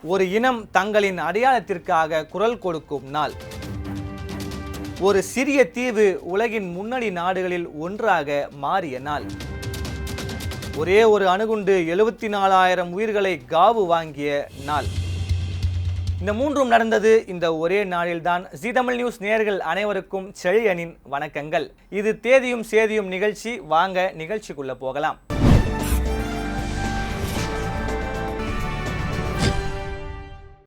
ஒரு இனம் தங்களின் அடையாளத்திற்காக குரல் கொடுக்கும் நாள். ஒரு சிறிய தீவு உலகின் முன்னணி நாடுகளில் ஒன்றாக மாறிய நாள். ஒரே ஒரு அணுகுண்டு 74,000 உயிர்களை காவு வாங்கிய நாள். இந்த மூன்றும் நடந்தது இந்த ஒரே நாளில்தான். ஜீ தமிழ் நியூஸ் நேயர்கள் அனைவருக்கும் செழியனின் வணக்கங்கள். இது தேதியும் சேதியும் நிகழ்ச்சி. வாங்க நிகழ்ச்சிக்குள்ள போகலாம்.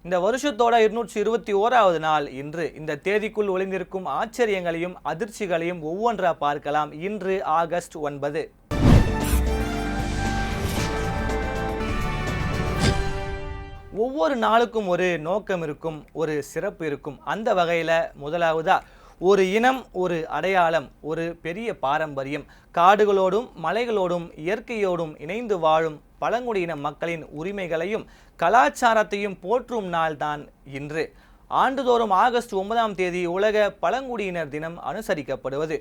இந்த வருஷத்தோட 221வது நாள் இன்று. இந்த தேதிக்குள் ஒளிந்திருக்கும் ஆச்சரியங்களையும் அதிர்ச்சிகளையும் ஒவ்வொன்றா பார்க்கலாம். இன்று ஆகஸ்ட் 9. ஒவ்வொரு நாளுக்கும் ஒரு நோக்கம் இருக்கும், ஒரு சிறப்பு இருக்கும். அந்த வகையில் முதலாவதா ஒரு இனம், ஒரு அடையாளம், ஒரு பெரிய பாரம்பரியம். காடுகளோடும் மலைகளோடும் இயற்கையோடும் இணைந்து வாழும் பழங்குடியின மக்களின் உரிமைகளையும் கலாச்சாரத்தையும் போற்றும் நாள்தான் இன்று. ஆண்டுதோறும் ஆகஸ்ட் 9ஆம் தேதி உலக பழங்குடியினர் தினம் அனுசரிக்கப்படுவது.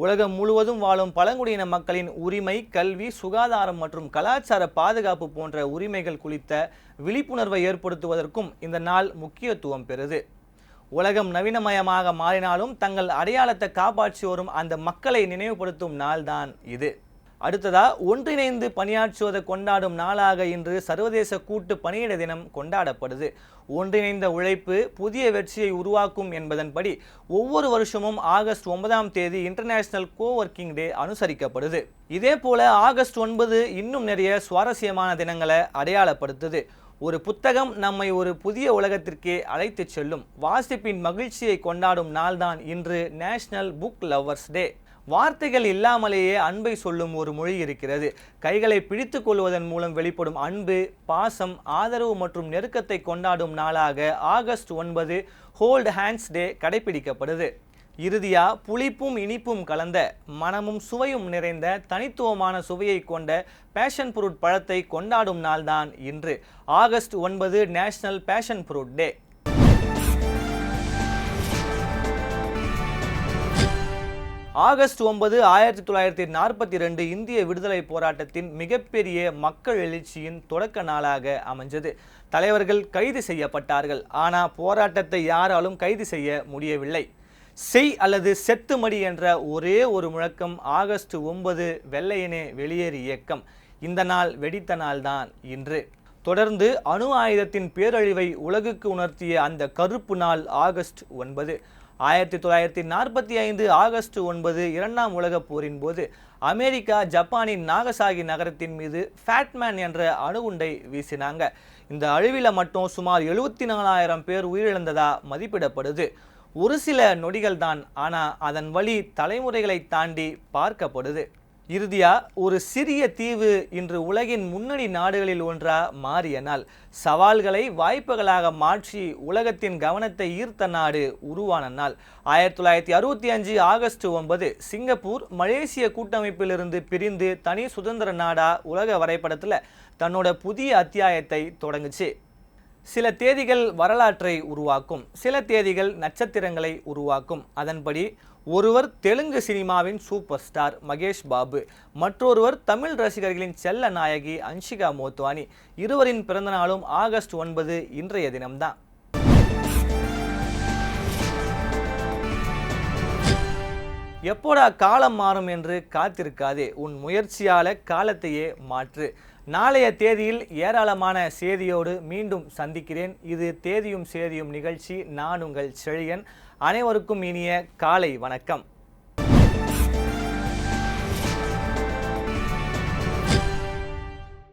உலகம் முழுவதும் வாழும் பழங்குடியின மக்களின் உரிமை, கல்வி, சுகாதாரம் மற்றும் கலாச்சார பாதுகாப்பு போன்ற உரிமைகள் குறித்த விழிப்புணர்வை ஏற்படுத்துவதற்கும் இந்த நாள் முக்கியத்துவம் பெறுது. உலகம் நவீனமயமாக மாறினாலும் தங்கள் அடையாளத்தை காப்பாற்றி வரும் அந்த மக்களை நினைவுபடுத்தும் நாள்தான் இது. அடுத்ததா ஒன்றிணைந்து பணியாற்றுவதை கொண்டாடும் நாளாக இன்று சர்வதேச கூட்டு பணியிட தினம் கொண்டாடப்படுது. ஒன்றிணைந்த உழைப்பு புதிய வெற்றியை உருவாக்கும் என்பதன்படி ஒவ்வொரு வருஷமும் ஆகஸ்ட் 9ஆம் தேதி இன்டர்நேஷனல் கோவர்க்கிங் டே அனுசரிக்கப்படுது. இதே போல ஆகஸ்ட் 9 இன்னும் நிறைய சுவாரஸ்யமான தினங்களை அடையாளப்படுத்துது. ஒரு புத்தகம் நம்மை ஒரு புதிய உலகத்திற்கே அழைத்து செல்லும். வாசிப்பின் மகிழ்ச்சியை கொண்டாடும் நாள்தான் இன்று நேஷனல் புக் லவ்வர்ஸ் டே. வார்த்தைகள் இல்லாமலேயே அன்பை சொல்லும் ஒரு மொழி இருக்கிறது. கைகளை பிடித்து கொள்வதன் மூலம் வெளிப்படும் அன்பு, பாசம், ஆதரவு மற்றும் நெருக்கத்தை கொண்டாடும் நாளாக ஆகஸ்ட் 9 ஹோல்ட் ஹேண்ட்ஸ் டே கடைபிடிக்கப்படுது. இறுதியா புளிப்பும் இனிப்பும் கலந்த மனமும் சுவையும் நிறைந்த தனித்துவமான சுவையை கொண்ட பேஷன் ஃப்ரூட் பழத்தை கொண்டாடும் நாள்தான் இன்று ஆகஸ்ட் 9 நேஷனல் பேஷன் ஃப்ரூட் டே. ஆகஸ்ட் 9 1942 இந்திய விடுதலை போராட்டத்தின் மிகப்பெரிய மக்கள் எழுச்சியின் தொடக்க நாளாக அமைஞ்சது. தலைவர்கள் கைது செய்யப்பட்டார்கள். ஆனால் போராட்டத்தை யாராலும் கைது செய்ய முடியவில்லை. செய் அல்லது செத்துமடி என்ற ஒரே ஒரு முழக்கம் ஆகஸ்ட் 9 வெள்ளையனே வெளியேறு இயக்கம். இந்த நாள் வெடித்த நாள்தான் இன்று. தொடர்ந்து அணு ஆயுதத்தின் பேரழிவை உலகுக்கு உணர்த்திய அந்த கருப்பு நாள் ஆகஸ்ட் 9. 1945 ஆகஸ்ட் 9 இரண்டாம் உலகப் போரின் போது அமெரிக்கா ஜப்பானின் நாகசாகி நகரத்தின் மீது ஃபேட்மேன் என்ற அணுகுண்டை வீசினாங்க. இந்த அழிவில் மட்டும் சுமார் 74,000 பேர் உயிரிழந்ததா மதிப்பிடப்படுது. ஒரு சில நொடிகள் தான், ஆனால் அதன் வழி தலைமுறைகளை தாண்டி பார்க்கப்படுது. இறுதியா ஒரு சிறிய தீவு இன்று உலகின் முன்னணி நாடுகளில் ஒன்றா மாறிய நாள். சவால்களை வாய்ப்புகளாக மாற்றி உலகத்தின் கவனத்தை ஈர்த்த நாடு உருவான நாள். 1965 ஆகஸ்ட் 9 சிங்கப்பூர் மலேசிய கூட்டமைப்பிலிருந்து பிரிந்து தனி சுதந்திர நாடா உலக வரைபடத்தில் தன்னோட புதிய அத்தியாயத்தை தொடங்குச்சு. சில தேதிகள் வரலாற்றை உருவாக்கும், சில தேதிகள் நட்சத்திரங்களை உருவாக்கும். அதன்படி ஒருவர் தெலுங்கு சினிமாவின் சூப்பர் ஸ்டார் மகேஷ் பாபு, மற்றொருவர் தமிழ் ரசிகர்களின் செல்ல நாயகி அன்ஷிகா மோத்வானி. இருவரின் பிறந்தநாளும் ஆகஸ்ட் 9 இன்றைய தினம்தான். எப்போடா காலம் மாறும் என்று காத்திருக்காதே, உன் முயற்சியால காலத்தையே மாற்று. நாளைய தேதியில் ஏராளமான செய்தியோடு மீண்டும் சந்திக்கிறேன். இது தேதியும் சேதியும் நிகழ்ச்சி. நான் உங்கள் செழியன். அனைவருக்கும் இனிய காலை வணக்கம்.